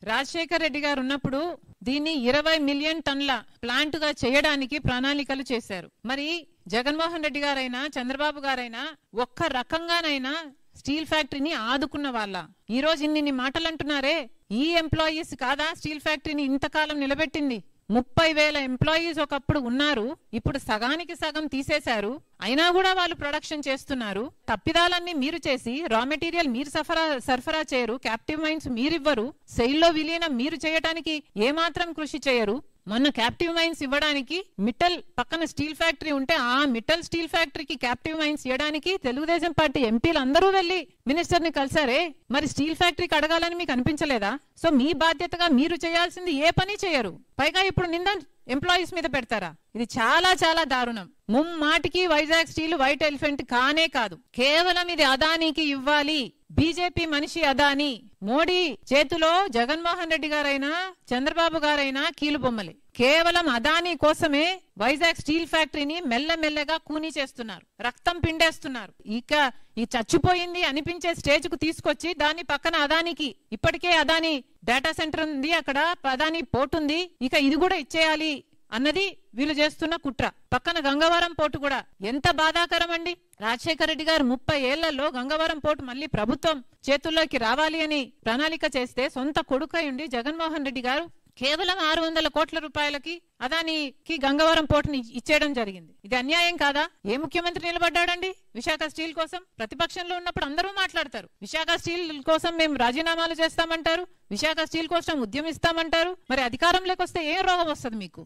రాజశేఖర్ రెడ్డి గారు ఉన్నప్పుడు దీన్ని 20 మిలియన్ టన్ల ప్లాంట్ గా చేయడానికి ప్రణాళికలు చేశారు. మరి జగన్మోహన్ రెడ్డి గారైనా చంద్రబాబు గారైనా ఒక్క రకంగానైనా స్టీల్ ఫ్యాక్టరీని ఆదుకున్న వాళ్ళ? ఈ రోజు ఇన్ని మాటలు అంటున్నారే, ఈ ఎంప్లాయీస్ కాదా స్టీల్ ఫ్యాక్టరీని ఇంతకాలం నిలబెట్టింది? 30,000 ఎంప్లాయీస్ ఒకప్పుడు ఉన్నారు, ఇప్పుడు సగానికి సగం తీసేశారు. అయినా కూడా వాళ్ళు ప్రొడక్షన్ చేస్తున్నారు. తప్పిదాలన్నీ మీరు చేసి రా మెటీరియల్ మీరు సరఫరా చేయరు, క్యాప్టివ్ మైన్స్ మీరివ్వరు, సెయిల్లో విలీనం మీరు చేయడానికి ఏమాత్రం కృషి చేయరు. మొన్న క్యాప్టివ్ మైన్స్ ఇవ్వడానికి మిట్టల్ పక్కన స్టీల్ ఫ్యాక్టరీ ఉంటే ఆ మిట్టల్ స్టీల్ ఫ్యాక్టరీకి క్యాప్టివ్ మైన్స్ ఇవ్వడానికి తెలుగుదేశం పార్టీ ఎంపీలు అందరూ వెళ్లి మినిస్టర్ ని కలిసారే. మరి స్టీల్ ఫ్యాక్టరీకి అడగాలని మీకు అనిపించలేదా? సో మీ బాధ్యతగా మీరు చేయాల్సింది ఏ పని చేయరు, పైగా ఇప్పుడు నింద ఎంప్లాయీస్ మీద పెడతారా? ఇది చాలా చాలా దారుణం. ముమ్మాటికి వైజాగ్ స్టీల్ వైట్ ఎలిఫెంట్ కానే కాదు, కేవలం ఇది అదానికి ఇవ్వాలి. బీజేపీ మనిషి అదాని, మోడీ చేతిలో జగన్మోహన్ రెడ్డి గారైనా చంద్రబాబు గారైనా కీలు బొమ్మలే. కేవలం అదాని కోసమే వైజాగ్ స్టీల్ ఫ్యాక్టరీని మెల్లమెల్లగా కూనీ చేస్తున్నారు, రక్తం పిండేస్తున్నారు. ఇక ఈ చచ్చిపోయింది అనిపించే స్టేజ్ కు తీసుకొచ్చి దాన్ని పక్కన అదానికి, ఇప్పటికే అదాని డేటా సెంటర్ ఉంది, అక్కడ అదాని పోర్ట్ ఉంది, ఇక ఇది కూడా ఇచ్చేయాలి అన్నది వీళ్ళు చేస్తున్న కుట్ర. పక్కన గంగవరం పోర్టు కూడా ఎంత బాధాకరం అండి. రాజశేఖర రెడ్డి గారు 30 ఏళ్లలో గంగవరం పోర్టు మళ్ళీ ప్రభుత్వం చేతుల్లోకి రావాలి అని ప్రణాళిక చేస్తే సొంత కొడుకై ఉండి జగన్మోహన్ రెడ్డి గారు కేవలం 600 కోట్ల రూపాయలకి అదానికి గంగవరం పోర్టుని ఇచ్చేయడం జరిగింది. ఇది అన్యాయం కాదా? ఏ ముఖ్యమంత్రి నిలబడ్డాడండి విశాఖ స్టీల్ కోసం? ప్రతిపక్షంలో ఉన్నప్పుడు అందరూ మాట్లాడతారు, విశాఖ స్టీల్ కోసం మేము రాజీనామాలు చేస్తామంటారు, విశాఖ స్టీల్ కోసం ఉద్యమిస్తామంటారు. మరి అధికారంలోకి వస్తే ఏ రోగం వస్తుంది మీకు?